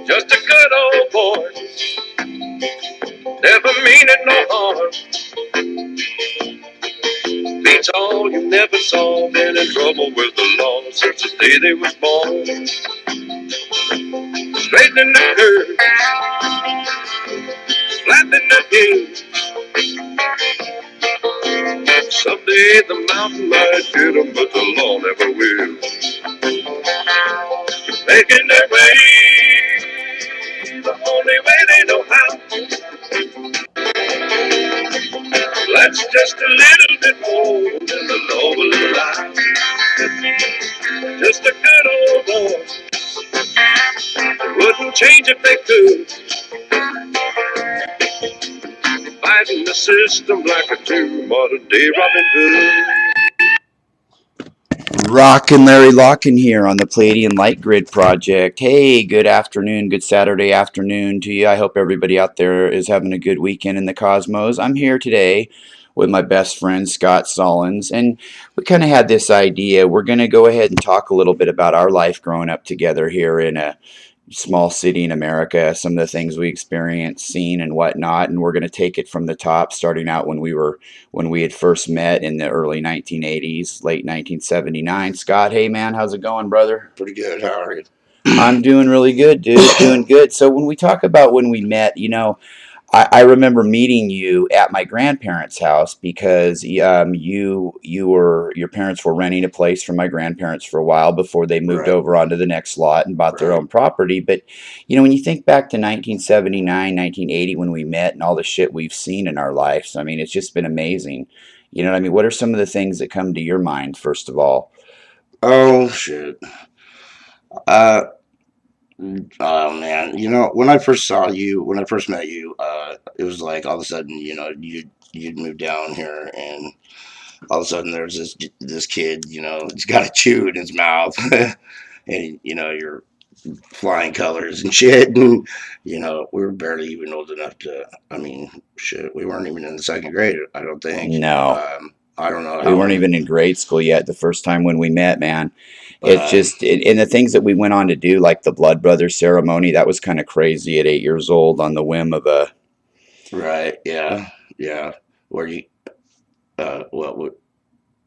Just a good old boy, never meaning no harm. Beats all you never saw, been in trouble with the law since the day they was born. Straightening the curves, flattening the hills. Someday the mountain might get 'em, but the law never will. Making their way the only way they know how. That's just a little bit more than the law will allow. Just a good old boy, wouldn't change if they could. Fighting the system like a true modern day Robin Hood. Rocken Larry Locken here on the Palladian Light Grid Project. Hey, good afternoon, good Saturday afternoon to you. I hope everybody out there is having a good weekend in the cosmos. I'm here today with my best friend, Scott Sullens, and we kind of had this idea. We're going to go ahead and talk a little bit about our life growing up together here in a small city in America, some of the things we experienced, seen, and whatnot. And we're going to take it from the top, starting out when we had first met in the early 1980s, late 1979. Scott, hey man, how's it going, brother? Pretty good. How are you? I'm doing really good, dude. Doing good. So when we talk about when we met, I remember meeting you at my grandparents' house because your parents were renting a place from my grandparents for a while before they moved Right. over onto the next lot and bought their Right. own property. But when you think back to 1979, 1980 when we met and all the shit we've seen in our lives, I mean, it's just been amazing. You know what I mean? What are some of the things that come to your mind first of all? Oh shit. Uh, oh man. When I first met you, it was like all of a sudden, you'd moved down here, and all of a sudden there's this kid, he's got a chew in his mouth, and you're flying colors and shit, and we were barely even old enough to. I mean, shit, we weren't even in the second grade. I don't think. No. I don't know We how weren't many, even in grade school yet the first time when we met, man. but It's just, and the things that we went on to do, like the Blood Brothers ceremony, that was kind of crazy at 8 years old on the whim of a. right, yeah, yeah. Where you, what would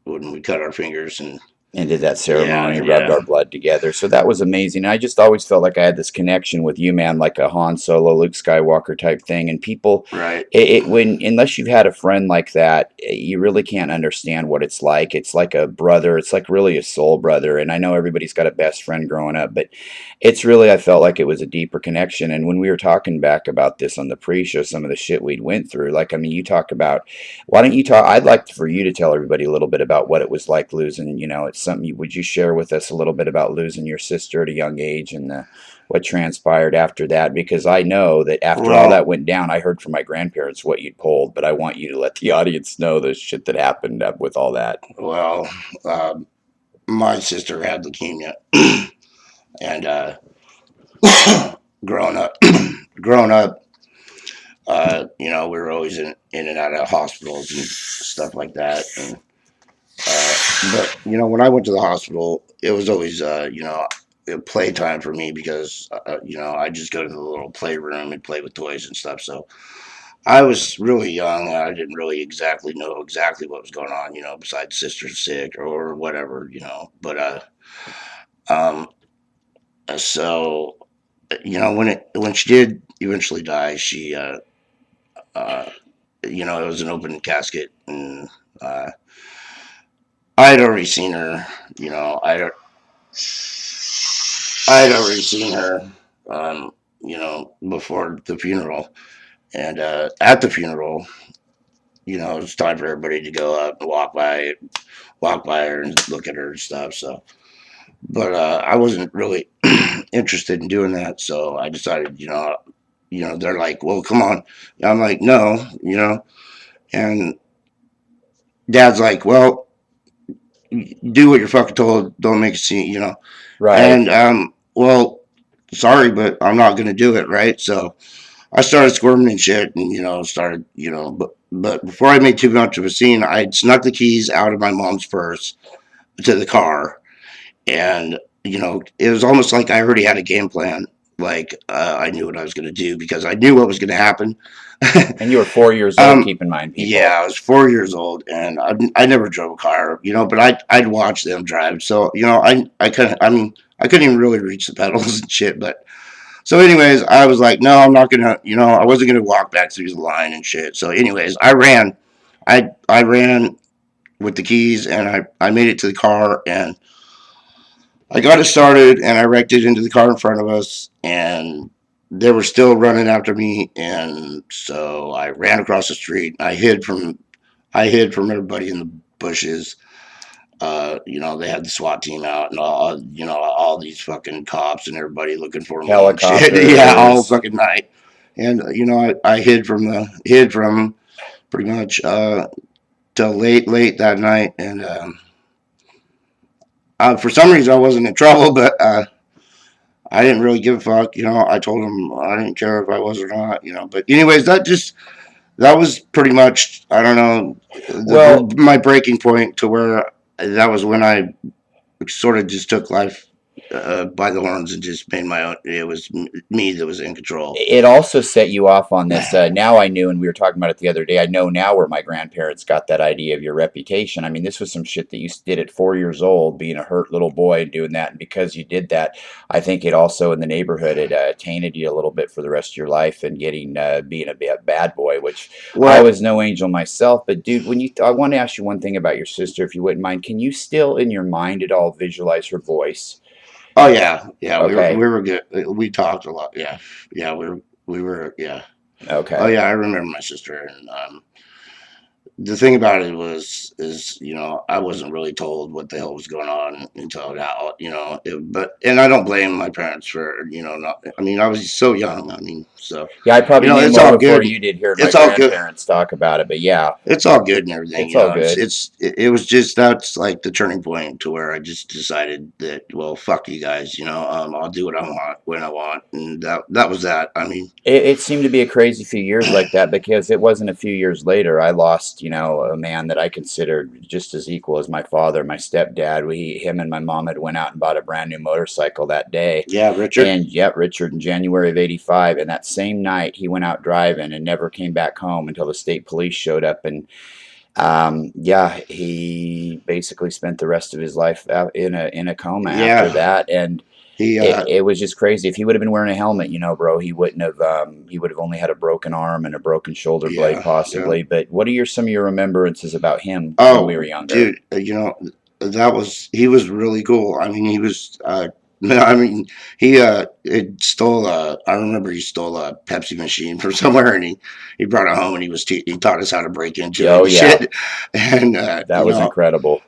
when we cut our fingers And did that ceremony, rubbed yeah, our blood together. So that was amazing. And I just always felt like I had this connection with you, man, like a Han Solo, Luke Skywalker type thing. And people, right, unless you've had a friend like that, you really can't understand what it's like. It's like a brother. It's like really a soul brother. And I know everybody's got a best friend growing up, but it's really, I felt like it was a deeper connection. And when we were talking back about this on the pre-show, some of the shit we'd went through, like, I mean, you talk about, why don't you talk? I'd like for you to tell everybody a little bit about what it was like losing. It's something. Would you share with us a little bit about losing your sister at a young age and what transpired after that? Because I know that after all well, that went down, I heard from my grandparents what you'd pulled, but I want you to let the audience know the shit that happened with all that. well. My sister had leukemia, and growing up, growing up, we were always in and out of hospitals and stuff like that. And but when I went to the hospital, it was always playtime for me because I just go to the little playroom and play with toys and stuff. So I was really young. And I didn't really exactly know exactly what was going on. Besides sister's sick or whatever. But um, so when she did eventually die, she it was an open casket, and I had already seen her. I had already seen her. Before the funeral, and at the funeral, it's time for everybody to go up and walk by her and look at her and stuff. So, but I wasn't really interested in doing that. So I decided, they're like, well, come on. I'm like, no, and Dad's like, well, do what you're fucking told. Don't make a scene, Right. And well, sorry, but I'm not gonna do it, right? So I started squirming and shit, and started, but before I made too much of a scene, I snuck the keys out of my mom's purse, to the car, and it was almost like I already had a game plan. Like I knew what I was going to do because I knew what was going to happen. And you were 4 years old, keep in mind, Yeah, people. I was 4 years old, and I never drove a car, but I'd watch them drive. So I couldn't even really reach the pedals and shit. But so, anyways, I was like, no, I'm not gonna, I wasn't gonna walk back through the line and shit. So, anyways, I ran. I ran with the keys, and I made it to the car, and I got it started, and I wrecked it into the car in front of us, and they were still running after me, and so I ran across the street. I hid from everybody in the bushes. They had the SWAT team out and all these fucking cops and everybody looking for me and shit. Yeah, all Helicopters. fucking night. And I hid from pretty much till late that night. And for some reason I wasn't in trouble, but I didn't really give a fuck. I told them I didn't care if I was or not. But anyways, that was pretty much, I don't know, Well, my breaking point to where that was when I sort of just took life by the horns and just made my own. It was me that was in control. it also set you off on this. Now I knew, and we were talking about it the other day. I know now where my grandparents got that idea of your reputation. I mean, this was some shit that you did at 4 years old, being a hurt little boy and doing that. And because you did that, I think it also in the neighborhood it tainted you a little bit for the rest of your life and getting being a bad boy. Which I Well, was no angel myself, but dude, I want to ask you one thing about your sister, if you wouldn't mind. Can you still, in your mind at all, visualize her voice? oh yeah, yeah. We were Okay, we were good. We talked a lot. Yeah, yeah. We were. Yeah. Oh okay. yeah, I remember my sister, and the thing about it is I wasn't really told what the hell was going on until now. And I don't blame my parents for not. I mean, I was so young. I mean, so Yeah, I probably knew it's more all before good. you did hearing my It's all good. grandparents talk about it, but yeah, It's all good and everything. it's all It's good. it's it was just that's like the turning point to where I just decided that, well, fuck you guys. I'll do what I want when I want, and that was that. I mean, It seemed to be a crazy few years like that because it wasn't a few years later I lost, a man that I considered just as equal as my father, my stepdad. Him and my mom had went out and bought a brand new motorcycle that day. yeah, Richard. And yep, Richard in January of '85. And that same night he went out driving and never came back home until the state police showed up. And yeah, he basically spent the rest of his life out in a coma after Yeah, that. And he. it was just crazy. If he would have been wearing a helmet, bro, he wouldn't have. He would have only had a broken arm and a broken shoulder blade, Yeah, yeah. possibly. But what are some of your remembrances about him when we were Oh, younger? dude, he was really cool. I mean, he was. I mean, he it stole. I remember he stole a Pepsi machine from somewhere, and he brought it home, and he taught us how to break into it Oh and yeah, shit. And that was incredible.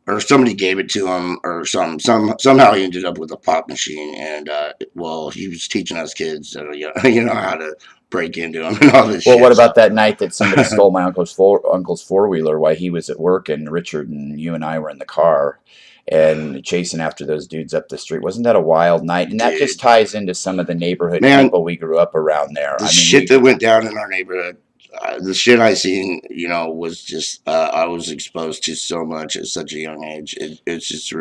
or somebody gave it to him, or somehow he ended up with a pop machine, and well, he was teaching us kids, how to break into them and all this Well, what shit. So about that night that somebody stole my uncle's four wheeler while he was at work, and Richard and you and I were in the car and chasing after those dudes up the street? Wasn't that a wild night? And that just dude, ties into some of the neighborhood man, people we grew up around there. the I mean, shit that went down in our neighborhood, the shit I seen, was just I was exposed to so much at such a young age. It's just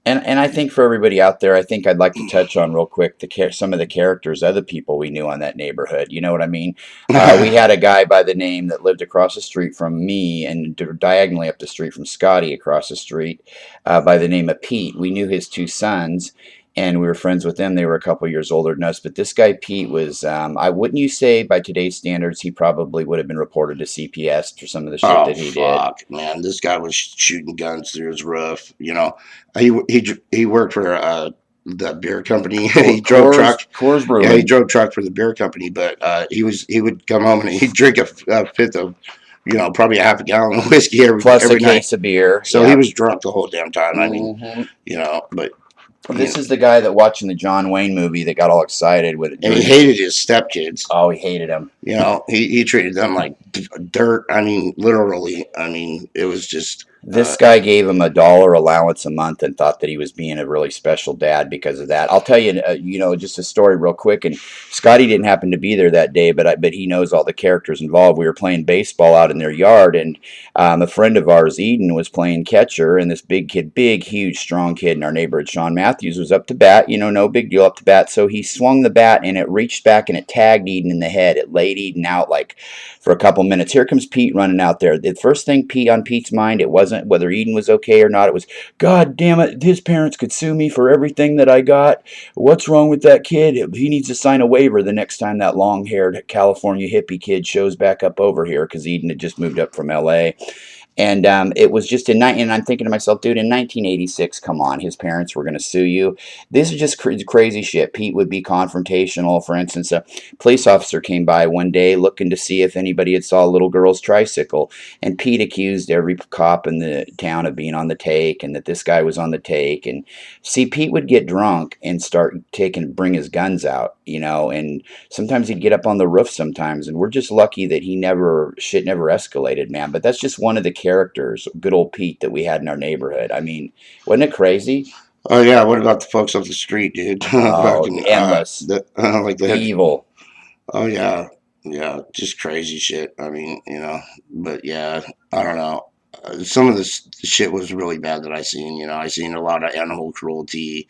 and I think for everybody out there, I think I'd like to touch on real quick some of the characters, other people we knew on that neighborhood. You know what I mean? We had a guy by the name that lived across the street from me and diagonally up the street from Scotty across the street, by the name of Pete. We knew his two sons, and we were friends with them. They were a couple years older than us. But this guy Pete was, I wouldn't you say by today's standards, he probably would have been reported to CPS for some of the shit Oh that he did. fuck, man! This guy was shooting guns through his roof. He worked for the beer company. He drove truck. Coors Yeah, he Brewing drove truck for the beer company. But he would come home and he'd drink a fifth of, probably a half a gallon of whiskey plus a every night. case of beer. So he Yeah. was drunk the whole damn time. I mean, Hmm. but you This know, is the guy that watching the John Wayne movie that got all excited with it and he during hated his stepkids. oh, he hated him. He treated them like dirt. I mean, literally. I mean, it was just This guy gave him $1 allowance a month and thought that he was being a really special dad because of that. I'll tell you, just a story real quick. And Scotty didn't happen to be there that day, but he knows all the characters involved. We were playing baseball out in their yard, and a friend of ours, Eden, was playing catcher, and this big kid, big, huge, strong kid in our neighborhood, Sean Matthews, was up to bat. No big deal, up to bat. So he swung the bat, and it reached back and it tagged Eden in the head. It laid Eden out like for a couple minutes. Here comes Pete running out there. The first thing on Pete's mind, it wasn't whether Eden was okay or not. It was, God damn it, his parents could sue me for everything that I got. What's wrong with that kid? He needs to sign a waiver the next time that long-haired California hippie kid shows back up over here, because Eden had just moved up from L.A. And it was just and I'm thinking to myself, dude, in 1986, come on, his parents were going to sue you. This is just crazy shit. Pete would be confrontational. For instance, a police officer came by one day looking to see if anybody had saw a little girl's tricycle, and Pete accused every cop in the town of being on the take, and that this guy was on the take. And see, Pete would get drunk and bring his guns out, and sometimes he'd get up on the roof sometimes, and we're just lucky that shit never escalated, man. But that's just one of the characters, good old Pete, that we had in our neighborhood. I mean, wasn't it crazy? Oh yeah, what about the folks off the street, dude? Oh, endless. Like they had, Evil. oh yeah, yeah, just crazy shit. I mean, but yeah, I don't know. Some of this shit was really bad that I seen. I seen a lot of animal cruelty.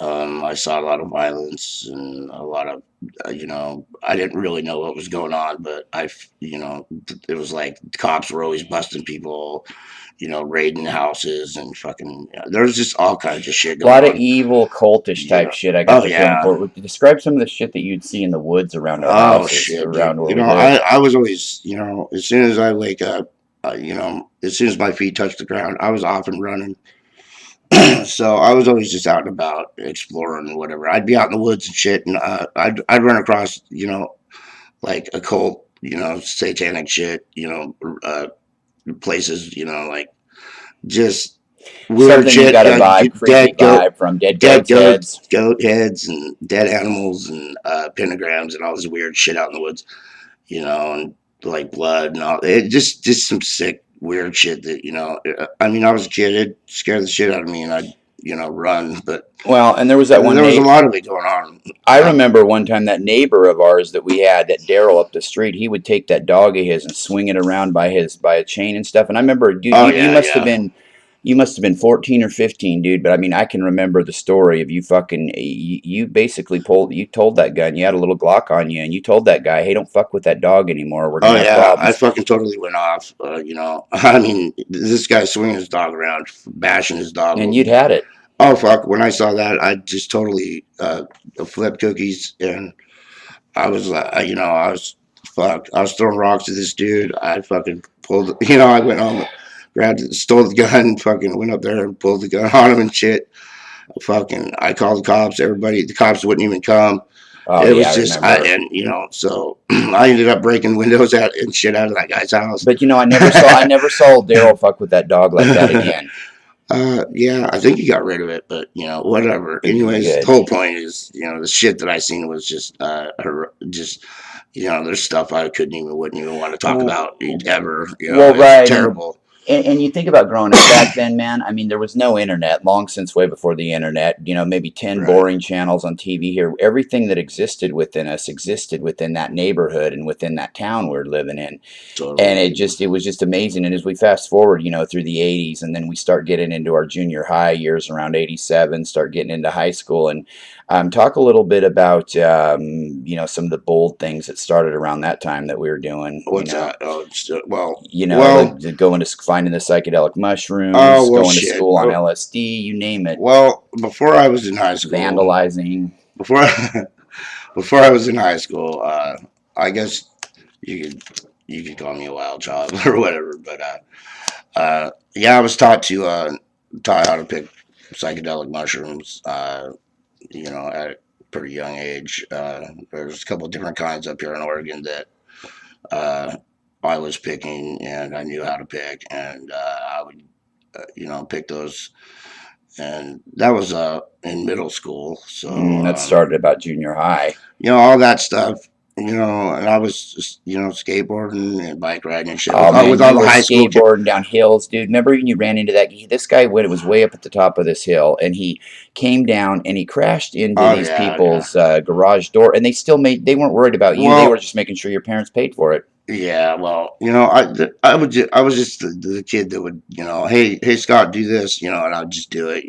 I saw a lot of violence and a lot of, I didn't really know what was going on, but it was like cops were always busting people, raiding houses and fucking, there was just all kinds of shit A lot going of on. evil, cultish type shit. I got Oh the feeling yeah. for it. Describe some of the shit that you'd see in the woods around our Oh houses, shit, dude. around where we live. I was always, as soon as I wake up, as soon as my feet touch the ground, I was off and running. So I was always just out and about exploring and whatever. I'd be out in the woods and shit, and I'd run across like occult, satanic shit, places, like just weird Something you shit, got a vibe, creepy vibe from dead goats' heads. goat heads, and dead animals, and pentagrams, and all this weird shit out in the woods, and like blood and all. It just some sick, weird shit that I mean, I was a kid. It scared the shit out of me, and I'd run. But Well, and there was that one there was a neighbor. lot of it going on. I remember one time that neighbor of ours that we had, that Daryl up the street, he would take that dog of his and swing it around by a chain and stuff. And I remember, dude, Oh you yeah, must have yeah. been 14 or 15, dude. But I mean, I can remember the story of you basically you told that guy, and you had a little Glock on you, and you told that guy, hey, don't fuck with that dog anymore. We're Oh gonna have yeah, I problems. fucking totally went off. I mean, this guy swinging his dog around, bashing his dog. And you'd had it. Oh fuck! When I saw that, I just totally flipped cookies, and I was like, I was fucked. I was throwing rocks at this dude. I fucking pulled. I went home, stole the gun, fucking went up there and pulled the gun on him and shit. Fucking, I called the cops. Everybody, the cops wouldn't even come. Oh It yeah, was I just, remember. so I ended up breaking windows out and shit out of that guy's house. But I never saw Daryl fuck with that dog like that again. Yeah, I think he got rid of it, but whatever. Anyways, Good. the whole point is, the shit that I seen was just, there's stuff I wouldn't even want to talk about ever. Well, It's right, terrible. and you think about growing up back then, man. I mean, there was no internet, long since way before the internet. Maybe 10 Right. boring channels on TV here. Everything that existed within us existed within that neighborhood and within that town we're living in. Totally. And it was just amazing. And as we fast forward, through the 80s, and then we start getting into our junior high years around 87, start getting into high school, and talk a little bit about some of the bold things that started around that time that we were doing. What's that? Oh, well, Like going to finding the psychedelic mushrooms, oh, well, going to shit. school on LSD, you name it, Well, before I was in high school, vandalizing. before before I was in high school, I guess you could call me a wild child or whatever. But yeah, I was taught how to pick psychedelic mushrooms. At a pretty young age. There's a couple of different kinds up here in Oregon that I was picking, and I knew how to pick, and I would pick those. And that was in middle school, so That started about junior high. all that stuff. and I was just, skateboarding and bike riding and shit Oh man, with all you the were high school kids. skateboarding down hills, dude. Remember when you ran into that? This guy when it was way up at the top of this hill, and he came down and he crashed into Oh these yeah, yeah. people's garage door, and they still made. They weren't worried about you. They were Well, just making sure your parents paid for it. yeah. Well, I was just the kid that would, hey Scott, do this, and I'd just do it,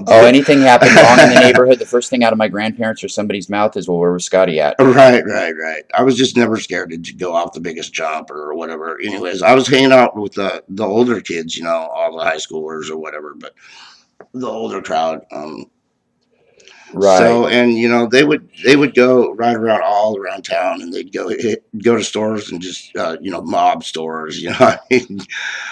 Oh, anything happened wrong in the neighborhood, the first thing out of my grandparents or somebody's mouth is, "Well, where was Scotty at?" Right. I was just never scared to go off the biggest jump or whatever. Anyways, I was hanging out with the older kids, all the high schoolers or whatever, but the older crowd. Right. So, and they would go right around all around town, and they'd go to stores and just mob stores.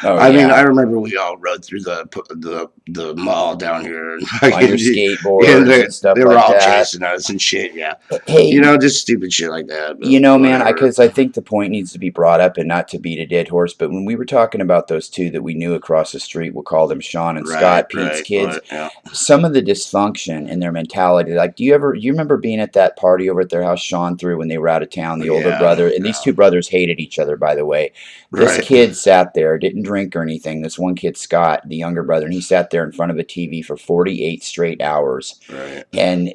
Oh I yeah, remember we all rode through the mall down here, and on your and skateboards they, and stuff they were like all that. chasing us and shit. Yeah, Hey, just stupid shit like that. But Man, whatever. because I think the point needs to be brought up and not to beat a dead horse. But when we were talking about those two that we knew across the street, we'll call them Sean and Scott, Pete's kids, Yeah. some of the dysfunction in their mentality. Like, you remember being at that party over at their house Sean threw when they were out of town, the older Yeah, brother, and these yeah. two brothers hated each other, by the way. This Right, kid sat there, didn't drink or anything. This one kid, Scott, the younger brother, and he sat there in front of a TV for 48 straight hours right. and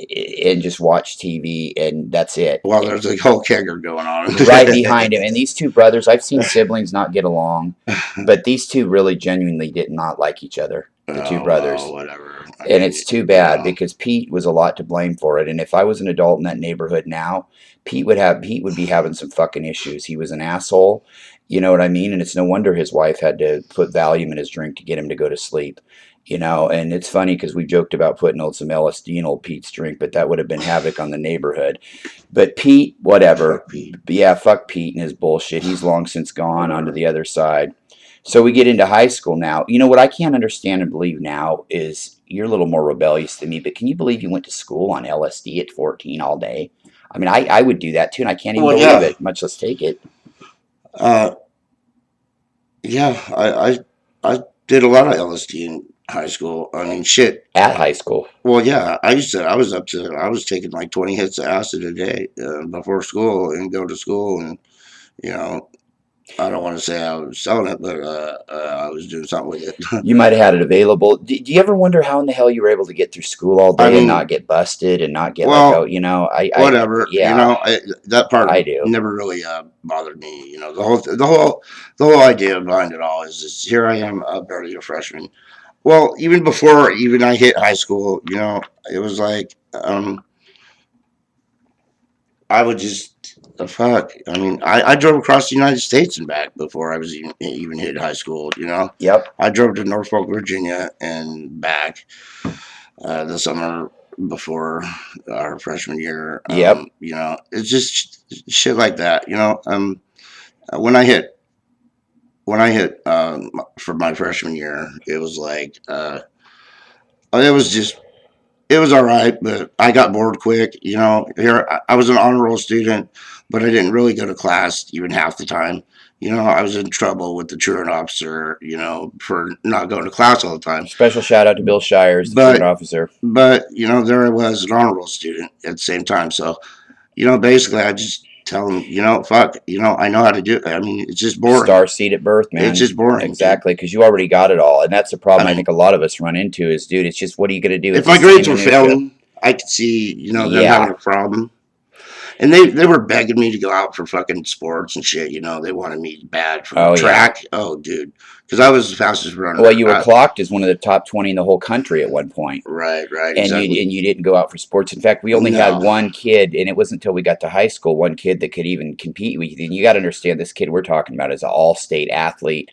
just watched TV, and that's it. Well, there's a whole kegger going on. Right behind him. And these two brothers, I've seen siblings not get along, but these two really genuinely did not like each other, the two Oh well, brothers. whatever. I And mean, it's too bad because Pete was a lot to blame for it. And if I was an adult in that neighborhood now, Pete would be having some fucking issues. He was an asshole. You know what I mean? And it's no wonder his wife had to put Valium in his drink to get him to go to sleep. And it's funny because we joked about putting some LSD in old Pete's drink, but that would have been havoc on the neighborhood. But Pete, whatever. fuck Pete. Yeah, fuck Pete and his bullshit. He's long since gone onto Whatever. the other side. So we get into high school now. You know what I can't understand and believe now is you're a little more rebellious than me, but can you believe you went to school on LSD at 14 all day? I mean, I would do that too, and I can't even Well, believe yeah, it, much less take it. uh, yeah. I did a lot of LSD in high school. I mean, shit. At high school. Well, yeah. I was taking like 20 hits of acid a day before school and go to school, and you know, I don't want to say I was selling it, but I was doing something with it. You might have had it available. Do you ever wonder how in the hell you were able to get through school all I day and mean, not get busted and not get like, oh, well, whatever. yeah, That part I do. never really bothered me. The whole idea behind it all is here I am, barely a freshman. Well, even before even I hit high school, it was like I would just fuck. I mean, I drove across the United States and back before I was even hit high school. Yep, I drove to Norfolk, Virginia, and back the summer before our freshman year. yep. It's just shit like that. When I hit for my freshman year, it was like it was just it was all right, but I got bored quick. Here I was an honor roll student, but I didn't really go to class even half the time. I was in trouble with the truant officer, for not going to class all the time. Special shout out to Bill Shires, the truant But officer. there I was, an honor roll student at the same time. So basically, I just tell them, fuck, I know how to do it. I mean, it's just boring. Star seed at birth, It's man. just boring. Exactly, because you already got it all, and that's the I problem I mean, think a lot of us run into is, dude, it's just what are you going to do? if It's the my grades same were minutia. failing, I could see, them having Yeah, a problem. And they were begging me to go out for fucking sports and shit. They wanted me bad for oh yeah. track. Oh, dude, because I was the fastest runner. Well, you were clocked as one of the top 20 in the whole country at one point. Right, And exactly. you didn't go out for sports. In fact, we only had No, one kid, and it wasn't until we got to high school, one kid that could even compete with you. And you got to understand, this kid we're talking about is an all-state athlete.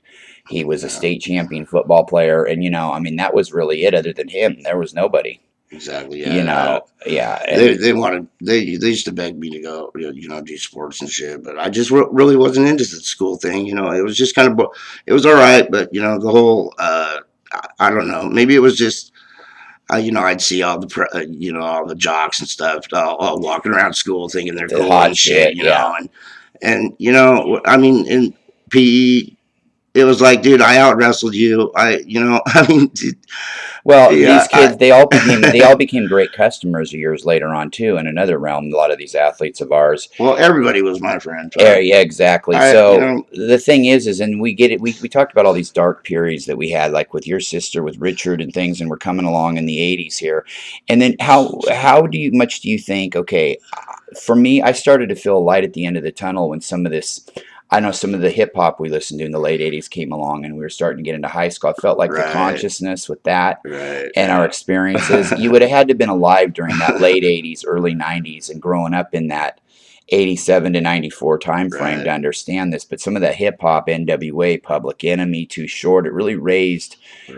He was a yeah, state champion football player, and I mean, that was really it. Other than him, there was nobody. exactly. Yeah, Yeah, they and they used to beg me to go, do sports and shit. But I just really wasn't into the school thing. It was just kind of it was all right, but the whole I don't know. Maybe it was just. I'd see all the all the jocks and stuff all walking around school thinking they're the cool hot and shit, shit. Yeah, and I mean in PE it was like, dude, I out wrestled you. I mean, dude, Well, yeah, these kids, they all became great customers years later on too. In another realm, a lot of these athletes of ours. well, everybody was my friend. Yeah, yeah, exactly. I, you So know, the thing is, and we get it. We talked about all these dark periods that we had, like with your sister, with Richard, and things, and we're coming along in the '80s here. And then how much do you think? Okay, for me, I started to feel a light at the end of the tunnel when some of this. I know some of the hip hop we listened to in the late '80s came along, and we were starting to get into high school. I felt like the right, consciousness with that right, and our yeah. experiences. You would have had to have been alive during that late '80s, early '90s, and growing up in that '87 to '94 time frame Right. to understand this. But some of the hip hop, NWA, Public Enemy, Too Short, it really raised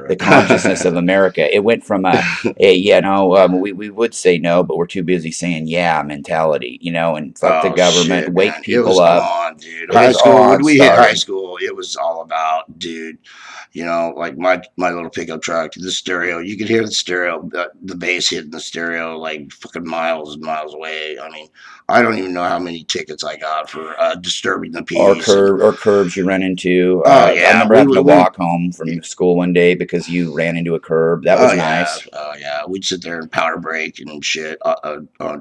the consciousness of America. It went from we would say no, but we're too busy saying yeah mentality, and fuck the Oh government, shit, wake man! It people was up. on, dude. It High was school. When on we hit high starting. school, it was all about, dude. Like my little pickup truck, the stereo. You could hear the stereo, the bass hitting the stereo like fucking miles and miles away. I mean, I don't even know how many tickets I got for disturbing the Or peace. And curbs you run into. oh I yeah, remember having to walk home from school one day because you ran into a curb. That was nice. oh yeah. We'd sit there and powder break and shit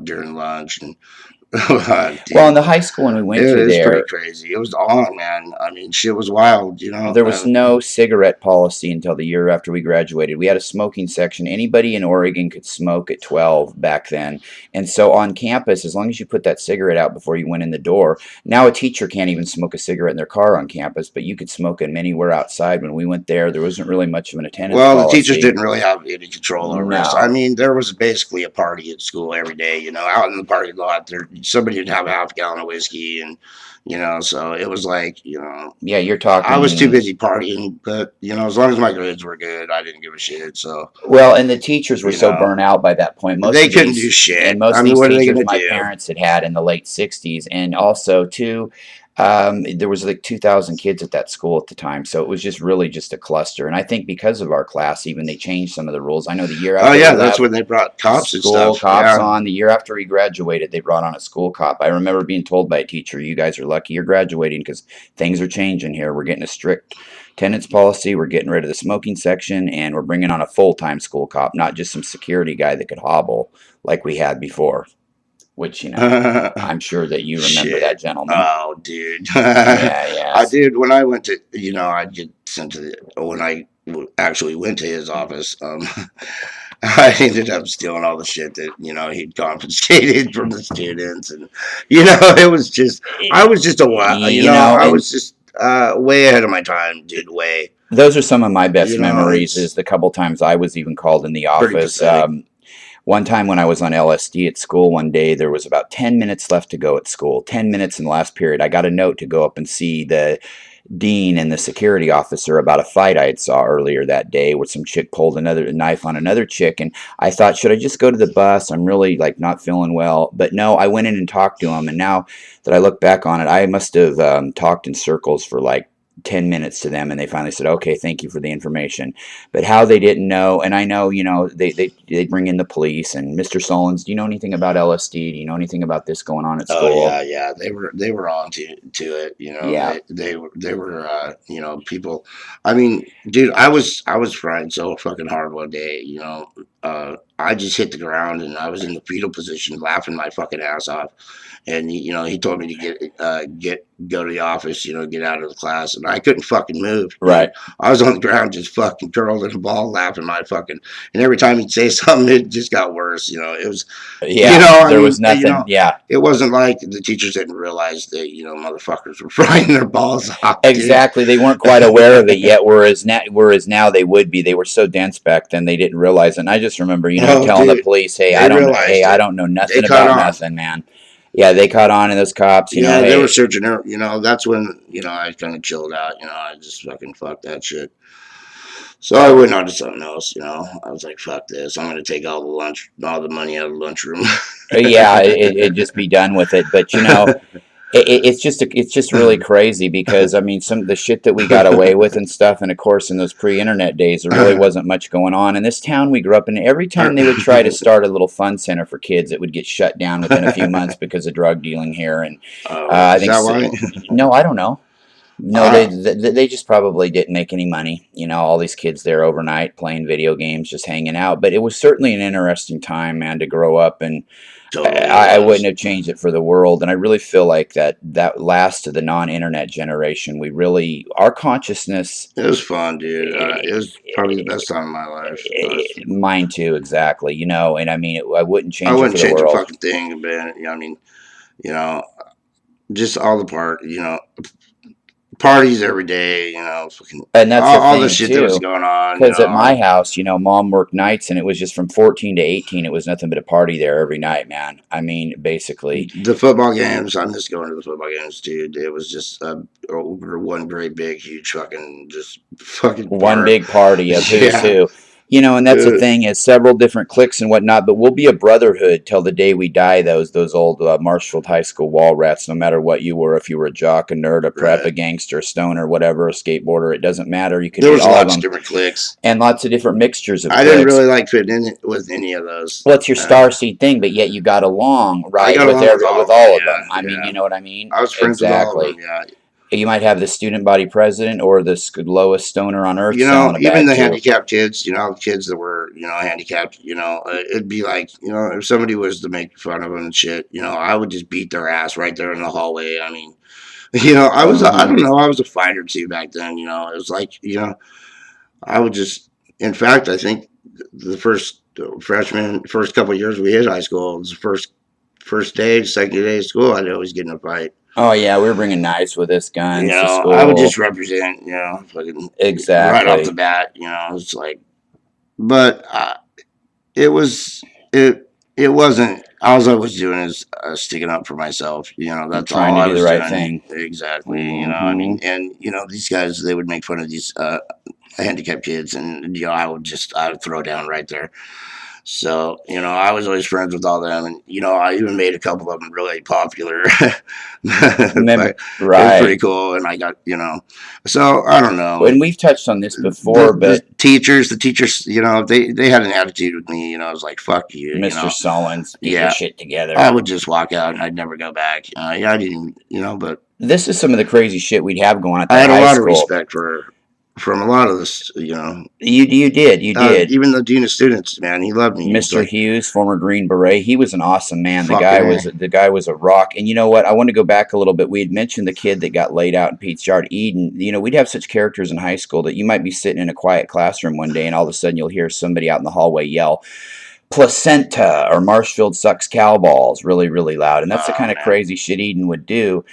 during lunch and Well, in dude. the high school when we went It to is pretty there, crazy. It was on, man. I mean, shit was wild, there was no cigarette policy until the year after we graduated. We had a smoking section. Anybody in Oregon could smoke at 12 back then. And so on campus, as long as you put that cigarette out before you went in the door, now a teacher can't even smoke a cigarette in their car on campus, but you could smoke them anywhere outside. When we went there wasn't really much of an attendance Well, the teachers policy. didn't really have any control over us. I No. mean, there was basically a party at school every day. Out in the parking lot, there somebody would have a half gallon of whiskey, and so it was like, Yeah, you're I was too talking. busy partying, but as long as my grades were good, I didn't give a shit. So Well, and the teachers were you so know, burnt out by that point. they couldn't do shit. I Most of mean, these what are they teachers gonna my do? parents had in the late '60s, and also too, there was like 2,000 kids at that school at the time, so it was just really just a cluster. And I think because of our class, even they changed some of the rules. I know the year Oh after we yeah, that's left, when they brought cops and school stuff. cops Yeah. on. The year after he graduated, they brought on a school cop. I remember being told by a teacher, "You guys are lucky you're graduating because things are changing here. We're getting a strict attendance policy. We're getting rid of the smoking section, and we're bringing on a full-time school cop, not just some security guy that could hobble like we had before." Which I'm sure that you remember that Shit. gentleman. Oh, dude. Yeah, I yes. did when I went to, I get sent to when I actually went to his office. I ended up stealing all the shit that he'd confiscated from the students, and I was just a while, I And was just way ahead of my time, dude. Way, those are some of my best memories. Is it's the couple times I was even called in the pretty office. pathetic. One time when I was on LSD at school one day, there was about 10 minutes left to go at school. 10 minutes in the last period. I got a note to go up and see the dean and the security officer about a fight I had saw earlier that day where some chick pulled another knife on another chick, and I thought, should I just go to the bus? I'm really like not feeling well. But no, I went in and talked to him, and now that I look back on it, I must have talked in circles for like 10 minutes to them, and they finally said, okay, thank you for the information. But how they didn't know, and I know, they bring in the police, and Mr. Sullens, do you know anything about LSD? Do you know anything about this going on at Oh school? yeah, yeah. They were on to it. Yeah. They were people. I mean, dude, I was frying so fucking hard one day. I just hit the ground and I was in the fetal position, laughing my fucking ass off. And he told me to go to the office, get out of the class, and I couldn't fucking move, dude. Right. I was on the ground just fucking curled in a ball, laughing my fucking. And every time he'd say something, it just got worse. It was, Yeah, I there mean, was nothing. Yeah, it wasn't like the teachers didn't realize that motherfuckers were frying their balls off, dude. exactly. They weren't quite aware of it yet, whereas now they would be. They were so dense back then they didn't realize it. And I just remember, Oh, telling the dude, police, "Hey, they hey, realized I it. don't know They nothing caught about on. nothing, man." Yeah, they caught on, and those cops, Yeah, they were hey, searching her. That's when I kind of chilled out. I just fucking fuck that shit. So I went on to something else. I was like, fuck this. I'm gonna take all the money out of the lunchroom. yeah, it just be done with it. But it's just really crazy because I mean some of the shit that we got away with and stuff, and of course in those pre-internet days there really wasn't much going on in this town we grew up in. Every time they would try to start a little fun center for kids, it would get shut down within a few months because of drug dealing here. And Oh, I is think that why? no, I don't know. No, they just probably didn't make any money. You know, all these kids there overnight playing video games, just hanging out. But it was certainly an interesting time, man, to grow up, and Totally I wouldn't was. have changed it for the world. And I really feel like that last of the non-internet generation, we really our consciousness, It was fun, dude. It was probably the eh, best time of my life. Honestly. mine too, exactly. You know, and I mean, I wouldn't I change it wouldn't for the change a world. fucking thing, man. I mean, you know, just all the parties every day. Fucking And that's the all the thing shit that was too. going on. Because at my house, you know, mom worked nights and it was just from 14 to 18. It was nothing but a party there every night, man. I mean, basically, The football games. I miss going to the football games, dude. It was just one great big huge just fucking one part. big party of who's Yeah, who. You know, and that's the uh, thing is several different cliques and whatnot, but we'll be a brotherhood till the day we die. Those old Marshfield High School wall rats. No matter what you were, if you were a jock, a nerd, a prep, right. a gangster, a stoner, whatever, a skateboarder, it doesn't matter. You could There be was all of lots of them, different cliques. and lots of different mixtures of I didn't cliques. really like fitting in with any of those. What's your star seed thing? But yet you got along I right got with along with all with of them. all of them. Yeah, I mean, yeah. you know what I mean? I was friends with all of them. Exactly. Yeah. You might have the student body president or the lowest stoner on earth selling a Even bag the too. handicapped kids, kids that were, handicapped, it'd be like, if somebody was to make fun of them and shit, I would just beat their ass right there in the hallway. I mean, I Hmm. don't know, I was a fighter too back then, it was like, I would just, in fact, I think the first couple of years we hit high school, it was the first day, second day of school, I'd always get in a fight. Oh yeah, we were bringing knives with us, guns to I would just school. represent, fucking right off the Exactly. bat, it's like, but it was it wasn't. All I was doing is sticking up for myself. That's Trying all to I do the was right doing. thing. Exactly. I Hmm. mean, and these guys, they would make fun of these handicapped kids, and I would throw down right there. So, I was always friends with all them. And, I even made a couple of them really popular. Remember, But it was pretty right? cool. And I got, so I don't know. And we've touched on this The, before, the but teachers, they had an attitude with me. I was like, fuck you, Mr. Sullens, get your Yeah, shit together. I would just walk out and I'd never go back. Yeah, I didn't, but This is some of the crazy shit we'd have going at I that had a high lot of school. respect from a lot of this, You did. even the dean of students, man, he loved me. He's Mr. like, Hughes, former Green Beret, he was an awesome man. fucking A. The guy was a rock. And you know what? I want to go back a little bit. We had mentioned the kid that got laid out in Pete's yard, Eden. You know, we'd have such characters in high school that you might be sitting in a quiet classroom one day, and all of a sudden you'll hear somebody out in the hallway yell, "Placenta" or "Marshfield sucks cow balls" really, really loud. And that's the Oh, kind of man. crazy shit Eden would do.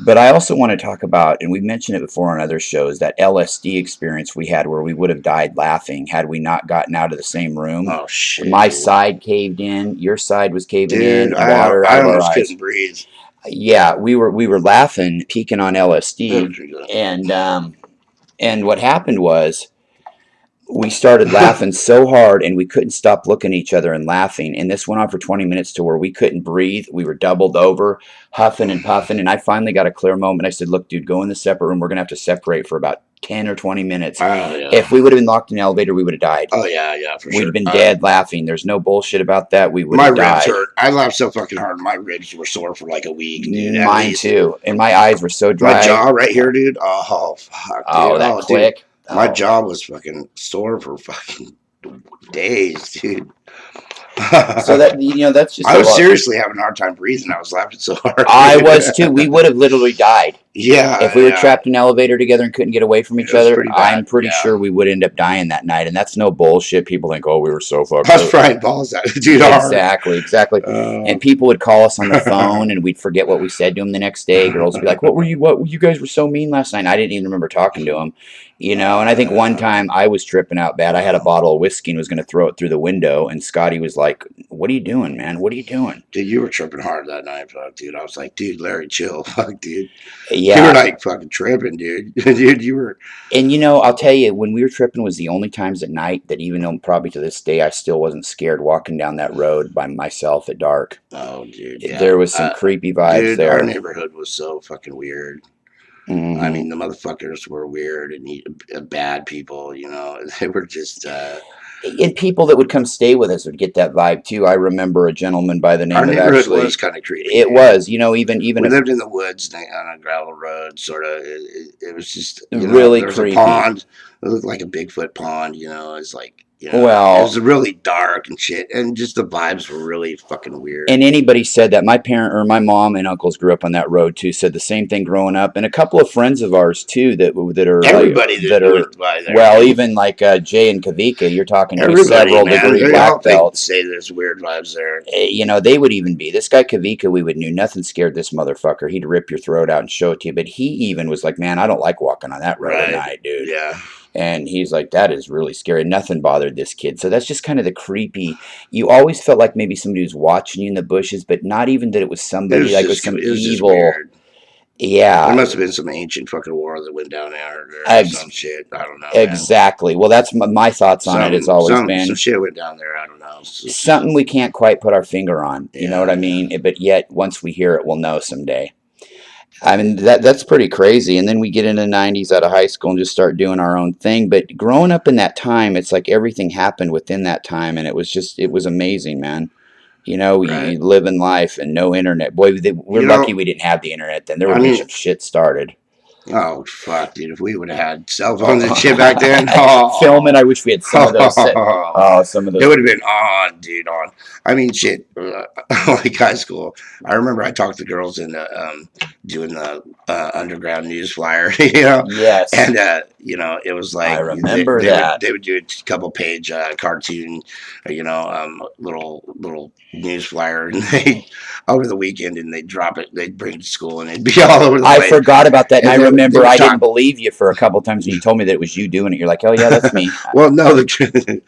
But I also want to talk about, and we've mentioned it before on other shows, that LSD experience we had where we would have died laughing had we not gotten out of the same room. Oh, shit, My dude. side caved in, your side was caving Dude, in, water I out of our almost eyes. couldn't breathe. Yeah, we were laughing, peaking on That LSD, was pretty and what happened was we started good. laughing so hard and we couldn't stop looking at each other and laughing. And this went on for 20 minutes to where we couldn't breathe. We were doubled over, huffing and puffing. And I finally got a clear moment. I said, "Look, dude, go in the separate room. We're going to have to separate for about 10 or 20 minutes. Oh, yeah. If we would have been locked in the elevator, we would have died. Oh, yeah, yeah, for We'd sure. have been dead laughing. There's no bullshit about that. We would My have ribs died." hurt. I laughed so fucking hard. My ribs were sore for like a week, dude, at Mine least. too. And my eyes were so My dry. jaw right here, dude. Oh, fuck, dude. Oh, that Oh, dude. click. My Oh, jaw was fucking sore for fucking days, dude. so that, you know, that's just I a was lot. seriously having a hard time breathing. I was laughing so hard, I dude. was too. We would have literally died. If Yeah, we were yeah. trapped in an elevator together and couldn't get away from It each was other, pretty I'm bad. pretty Yeah. sure we would end up dying that night. And that's no bullshit. People think, "Oh, we were so I fucked was up." frying balls at it, dude, hard. Exactly, exactly. Uh, And people would call us on the phone, and we'd forget what we said to them the next day. Girls would be like, What? You guys were so mean last night." And I didn't even remember talking to them, you know. And I think one time I was tripping out bad. I had a bottle of whiskey and was going to throw it through the window, and Scotty was like, "What are you doing, man? What are you doing?" dude, you were tripping hard that night, fuck, dude. I was like, dude, Larry, chill, fuck, dude. You were Yeah. like fucking tripping, dude. Dude, you were. And you know, I'll tell you, when we were tripping was the only times at night that, even though probably to this day I still wasn't scared walking down that road by myself at dark. Oh, dude, yeah. There was some creepy vibes Dude, our there. neighborhood was so fucking weird. I Hmm. mean, the motherfuckers were weird and bad people. They were just. And people that would come stay with us would get that vibe too. I remember a gentleman by the name Our of neighborhood actually. was kind of creepy. It dude. was, you know, even We if lived in the woods on a gravel road, sort of. It was just, really there was creepy. a pond. It looked like a Bigfoot pond, It's like, it Well, was really dark and shit, and just the vibes were really fucking weird. and anybody said that. My parent or my mom and uncles grew up on that road too. Said the same thing growing up, and a couple of friends of ours too that are Everybody like, that are went by there. well, even like Jay and Kavika. You're talking to Everybody, several man, degree they all black belts. say there's weird vibes there. You know, they would even be this guy Kavika. We would knew nothing scared this motherfucker. He'd rip your throat out and show it to you. But he even was like, "Man, I don't like walking on that road at night, dude." Yeah. And he's like, that is really scary. Nothing bothered this kid. So that's just kind of the creepy. You always felt like maybe somebody was watching you in the bushes, but not even that it was somebody, like it was some evil. Weird. Yeah. There must have been some ancient fucking war that went down there or some shit. I don't know. Exactly. Man. Well, that's my thoughts on it. It's always been. Some shit went down there. I don't know. Something we can't quite put our finger on. You know what I mean? But yet, once we hear it, we'll know someday. I mean, that's pretty crazy. And then we get into the 90s out of high school and just start doing our own thing. But growing up in that time, it's like everything happened within that time. And it was amazing, man. You know, you living life and no internet. Boy, we're lucky we didn't have the internet then. There would be some shit started. Oh, fuck, dude. If we would have had cell phones and shit back then. Filming, I wish we had some of those. Some of those. It would have been on, dude, on. I mean, shit. Like high school. I remember I talked to girls in doing the underground news flyer, Yes. And, it was like. I remember that. They would do a couple page cartoon, little news flyer, and they over the weekend, and they'd drop it, they'd bring it to school, and it'd be all over the place. I forgot about that, and I remember I didn't believe you for a couple times when you told me that it was you doing it. You're like, oh yeah, that's me. Well, no, the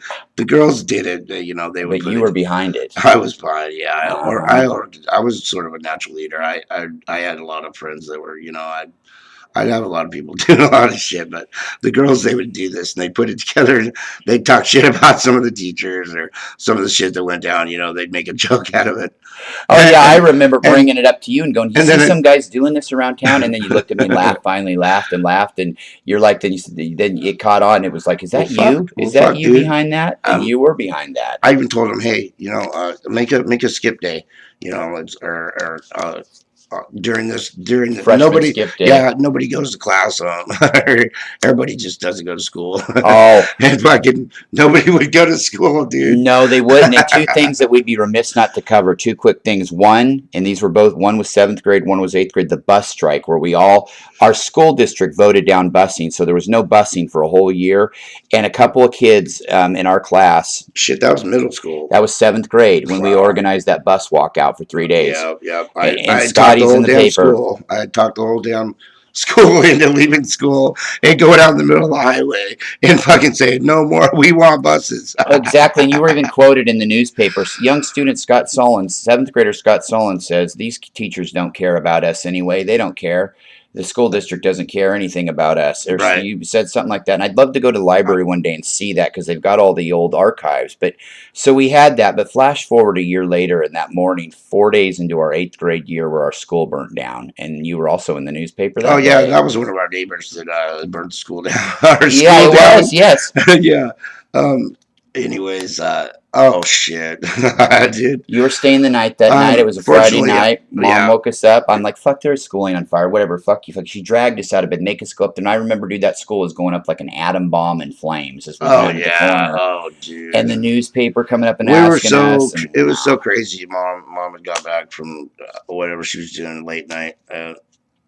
girls did it. They would. But you were behind it. I was behind. Yeah, I was sort of a natural leader. I had a lot of friends that were, I'd have a lot of people doing a lot of shit, but the girls, they would do this and they put it together and they'd talk shit about some of the teachers or some of the shit that went down. They'd make a joke out of it. Oh yeah, I remember bringing it up to you and going, "You see some guys doing this around town?" And then you looked at me and laughed. Finally, laughed, and you're like, then it caught on. It was like, "Is that you? Is that you behind that?" And you were behind that. I even told them, "Hey, make a skip day, during the freshman skip day. Yeah, nobody goes to class. Everybody just doesn't go to school. Oh, and fucking nobody would go to school, dude. No, they wouldn't. And two things that we'd be remiss not to cover. Two quick things. One, and these were both. One was 7th grade. One was 8th grade. The bus strike, where our school district voted down busing, so there was no busing for a whole year. And a couple of kids in our class. Shit, that was middle school. That was 7th grade when we organized that bus walkout for 3 days. Yeah. And Scotty's in the paper. School. I had talked the whole damn school into leaving school and going out in the middle of the highway and fucking saying, "No more, we want buses." Exactly. And you were even quoted in the newspaper. Young student Scott Sullens, 7th grader Scott Sullens says, "These teachers don't care about us anyway. They don't care. The school district doesn't care anything about us." Right. You said something like that. And I'd love to go to the library one day and see that because they've got all the old archives. But so we had that. But flash forward a year later, and that morning, 4 days into our 8th grade year, where our school burnt down. And you were also in the newspaper that day. That was one of our neighbors that burned the school down. Was, yes. Yeah. Anyways, oh shit, dude. You were staying the night that night. It was a Friday night. Mom woke us up. I'm like, fuck, there's school ain't on fire. Whatever, fuck you. Fuck. She dragged us out of bed, make us go up there. And I remember, dude, that school was going up like an atom bomb in flames. As we the corner. Oh, dude. And the newspaper coming up and asking us. It was so crazy. Mom had got back from whatever she was doing late night.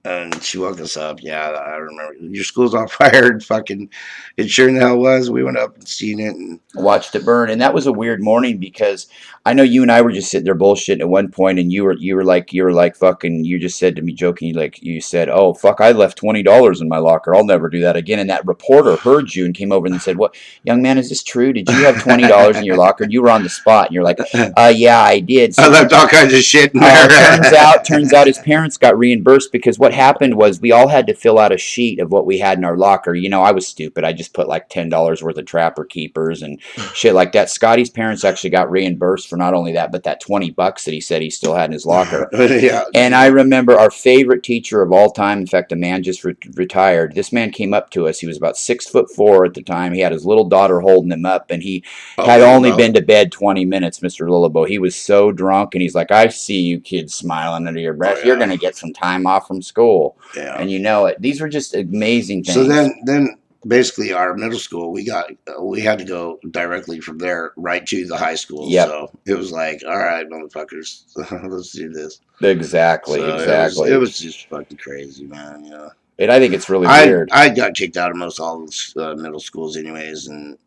And she woke us up. Yeah, I remember. Your school's on fire. And fucking, it sure in the hell was. We went up and seen it and watched it burn. And that was a weird morning because I know you and I were just sitting there bullshitting at one point, and you were like fucking. You just said to me, joking, you said, "Oh fuck, I left $20 in my locker. I'll never do that again." And that reporter heard you and came over and said, "What, young man, is this true? Did you have $20 in your locker?" And you were on the spot, and you're like, "Yeah, I did." So I left all kinds of shit in there. Turns out his parents got reimbursed because what happened was we all had to fill out a sheet of what we had in our locker. You know, I was stupid. I just put like $10 worth of trapper keepers and shit like that. Scotty's parents actually got reimbursed for not only that, but that $20 that he said he still had in his locker. Yeah. And I remember our favorite teacher of all time. In fact, a man just retired. This man came up to us. He was about 6'4" at the time. He had his little daughter holding him up, and he had only been to bed 20 minutes, Mr. Lillabo. He was so drunk, and he's like, I see you kids smiling under your breath. You're going to get some time off from school. Yeah. And you know it. These were just amazing things. So then basically our middle school, we had to go directly from there right to the high school. Yep. So it was like, all right, motherfuckers, let's do this. Exactly. It was just fucking crazy, man. Yeah. And I think it's really weird. I got kicked out of most all the middle schools anyways, and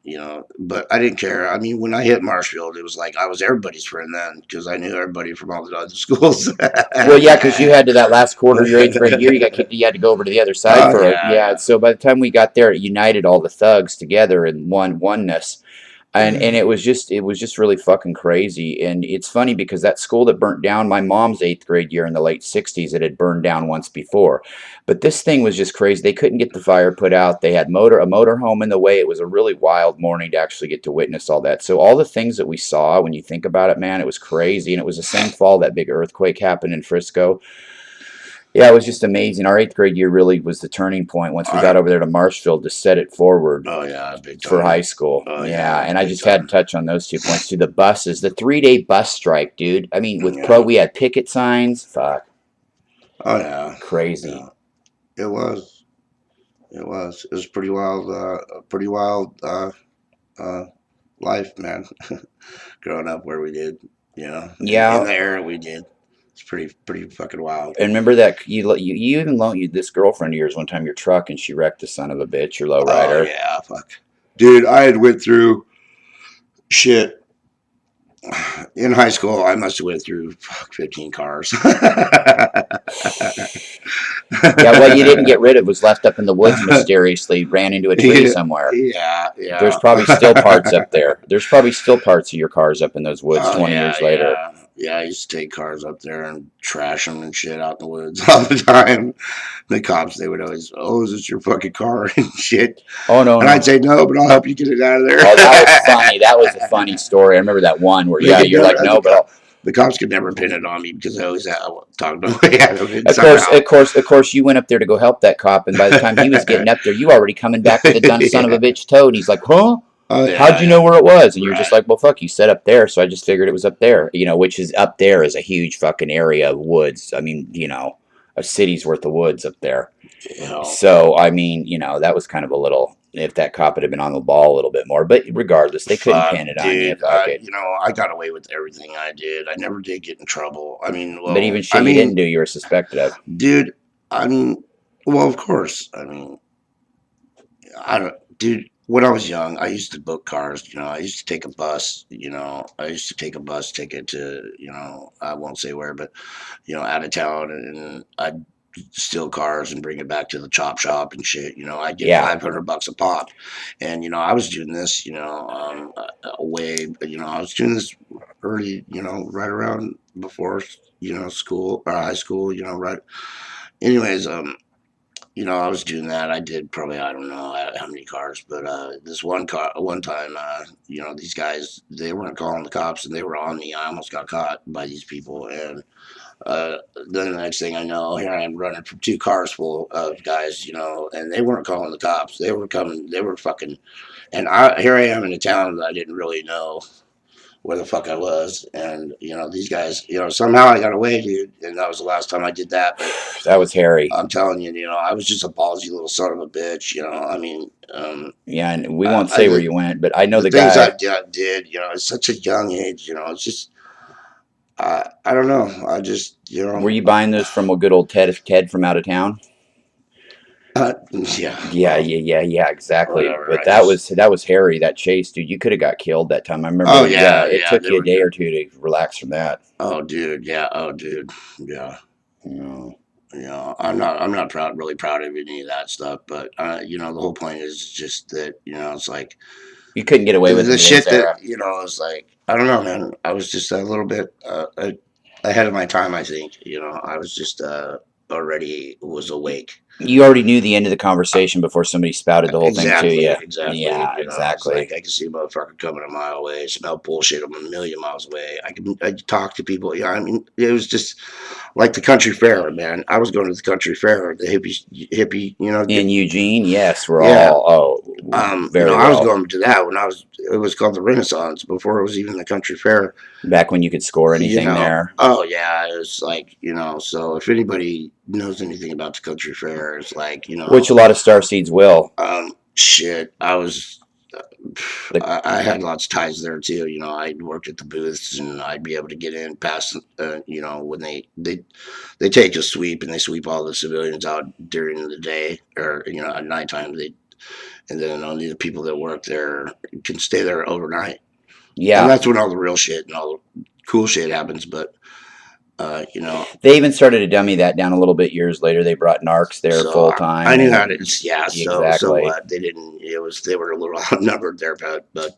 but I didn't care. I mean, when I hit Marshfield, it was like I was everybody's friend then because I knew everybody from all the other schools. Well, yeah, because you had to that last quarter of your 8th grade year, you got kicked. You had to go over to the other side for it. Yeah. So by the time we got there, it united all the thugs together in oneness. And it was just really fucking crazy. And it's funny because that school that burnt down, my mom's 8th grade year in the late 60s, it had burned down once before. But this thing was just crazy. They couldn't get the fire put out. They had a motorhome in the way. It was a really wild morning to actually get to witness all that. So all the things that we saw, when you think about it, man, it was crazy. And it was the same fall that big earthquake happened in Frisco. Yeah, it was just amazing. Our 8th grade year really was the turning point once we got over there to Marshfield to set it forward. Oh yeah, big time. For high school. Oh, yeah, and I just had to touch on those 2 points too. The buses, the 3-day bus strike, dude. I mean, with we had picket signs. Fuck. Oh yeah, crazy. Yeah. It was pretty wild. Life, man. Growing up where we did, Yeah. In the era we did. It's pretty fucking wild. And remember that you even loaned this girlfriend of yours one time your truck, and she wrecked the son of a bitch, your lowrider. Oh yeah, fuck, dude. I had went through shit in high school. I must have went through 15 cars. Yeah, what you didn't get rid of was left up in the woods mysteriously, ran into a tree somewhere. Yeah. There's probably still parts up there. There's probably still parts of your cars up in those woods 20 years later. Yeah, I used to take cars up there and trash them and shit out in the woods all the time. The cops, they would always, is this your fucking car and shit? Oh, no. And I'd say, no, but I'll help you get it out of there. Oh, that was funny. That was a funny story. I remember that one where, you're like, no, but the cops could never pin it on me because I always talked my way out of it. Of course, you went up there to go help that cop, and by the time he was getting up there, you already coming back with the done son of a bitch toad. And he's like, huh? How'd you know where it was? And you're just like, well, fuck, you said up there, so I just figured it was up there. Which is up there is a huge fucking area of woods. I mean, a city's worth of woods up there. Yeah. So, I mean, that was kind of a little, if that cop had been on the ball a little bit more. But regardless, they couldn't pin it on you. I got away with everything I did. I never did get in trouble. I mean, but even shit you didn't do, you were suspected of. Dude, I mean, well, of course. I mean, dude. When I was young, I used to book cars. I used to take a bus. I used to take a bus ticket to, I won't say where, but, out of town, and I'd steal cars and bring it back to the chop shop and shit. I'd get $500 a pop, and I was doing this, away. I was doing this early, right around before, school or high school, right. Anyways, I was doing that. I did probably, I don't know how many cars, but this one time, these guys, they weren't calling the cops and they were on me. I almost got caught by these people. And then the next thing I know, here I am running from 2 cars full of guys, and they weren't calling the cops. They were coming, they were fucking, and here I am in a town that I didn't really know where the fuck I was. And, these guys, somehow I got away, dude. And that was the last time I did that. But that was hairy. I'm telling you, I was just a ballsy little son of a bitch, I mean. Yeah, and we won't say where you went, but I know the things guy. I did, at such a young age, it's just, I don't know. I just, Were you buying those from a good old Ted from out of town? Yeah, exactly. Whatever, but that was hairy, that chase, dude. You could have got killed that time. I remember. It took you a day or two to relax from that. Oh, dude. Yeah. Yeah. I'm not really proud of any of that stuff, but the whole point is just that it's like you couldn't get away with the shit that it's like, I don't know, man. I was just a little bit ahead of my time. I think I was just already was awake. You already knew the end of the conversation before somebody spouted the whole thing to you. Exactly. Yeah, You know, it's exactly. like I can see a motherfucker coming a mile away, smell bullshit a million miles away. I talk to people. Yeah, I mean, it was just like the country fair, man. I was going to the country fair, the hippie, you know. In Eugene, yes, we're Yeah. all very I was well. going to that when it was called the Renaissance before it was even the country fair. Back when you could score You anything know, there. oh yeah, it was like, you know, so if anybody knows anything about the country fair, it's like, you Which know, a lot of Starseeds will. shit, I was, The, I had lots of ties there too. You know, I worked at the booths and I'd be able to get in past, you know, when they take a sweep and they sweep all the civilians out during the day or, you know, at nighttime. And then only the people that work there can stay there overnight. And yeah. that's when all the real shit and all the cool shit happens. But, you know, They even started to dummy that down a little bit years later. They brought narcs there so full time. I knew how to, yeah. So Exactly. what? They didn't. They were a little outnumbered there, but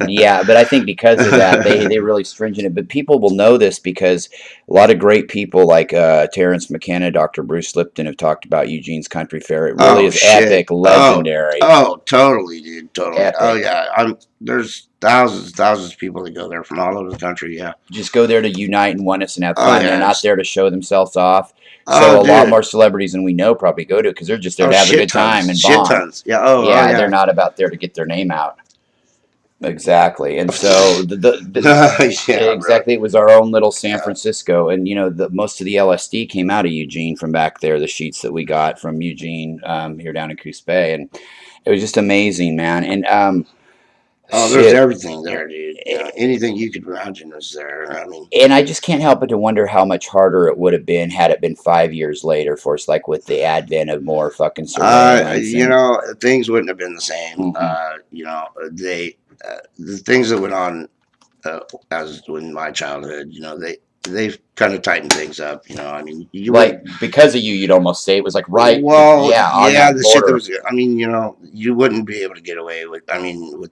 Yeah, but I think because of that, they really stringent it. But people will know this because a lot of great people like Terrence McKenna, Dr. Bruce Lipton have talked about Eugene's Country Fair. It really is shit. epic, legendary. Totally, dude, totally. Epic. Oh yeah, there's thousands of people that go there from all over the country. Yeah, Just go there to unite and oneness and have fun. yeah, They're not there to show themselves off. Oh, So a lot dude. more celebrities than we know probably go to it because they're just there to have a shit good time tons, and shit bond. tons. Yeah. Yeah, they're not about there to get their name out. Exactly, and so Yeah, exactly, it was our own little San Francisco, and you know, most of the LSD came out of Eugene from back there. The sheets that we got from Eugene here down in Coos Bay, and it was just amazing, man. And there's shit, everything there, dude. You know, anything you could imagine is there. I mean, and I just can't help but to wonder how much harder it would have been had it been 5 years later for us, like with the advent of more fucking surveillance. you know, things wouldn't have been the same. Mm-hmm. You know, the things that went on as in my childhood, you know, they've kind of tightened things up. You know, I mean, because of you, you'd almost say it was like right. Well, yeah, the shit that was. I mean, you know, you wouldn't be able to get away with. I mean,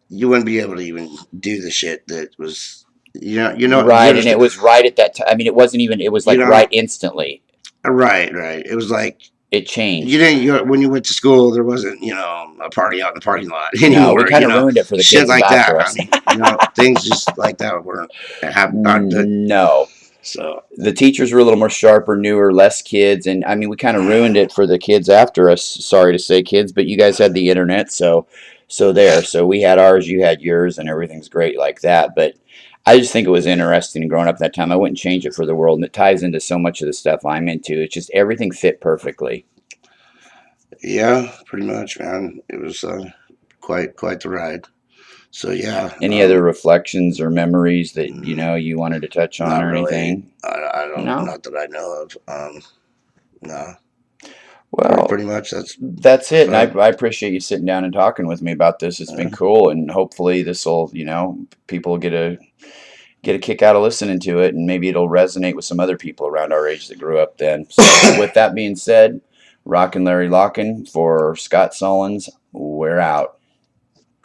you wouldn't be able to even do the shit that was. You know, right, and it was right at that time. I mean, it wasn't even. It was like right instantly. Right. It was like. It changed. You didn't. When you went to school, there wasn't, you know, a party out in the parking lot anymore. No, we kind of ruined it for the shit kids like that. Us. I mean, you know, things just like that weren't happening. No. So the teachers were a little more sharper, newer, less kids, and I mean, we kind of ruined it for the kids after us. Sorry to say, kids, but you guys had the internet, so there. So we had ours, you had yours, and everything's great like that. But I just think it was interesting growing up that time. I wouldn't change it for the world, and it ties into so much of the stuff I'm into. It's just everything fit perfectly. Yeah, pretty much, man. It was quite the ride. So yeah. Any other reflections or memories that you know you wanted to touch on or really. anything? I don't. No? Not that I know of. No. Well, pretty much that's it. And I appreciate you sitting down and talking with me about this. It's been cool, and hopefully this will, you know, people get a kick out of listening to it, and maybe it'll resonate with some other people around our age that grew up then. So with that being said, Rocken Larry Locken for Scott Sullens, we're out.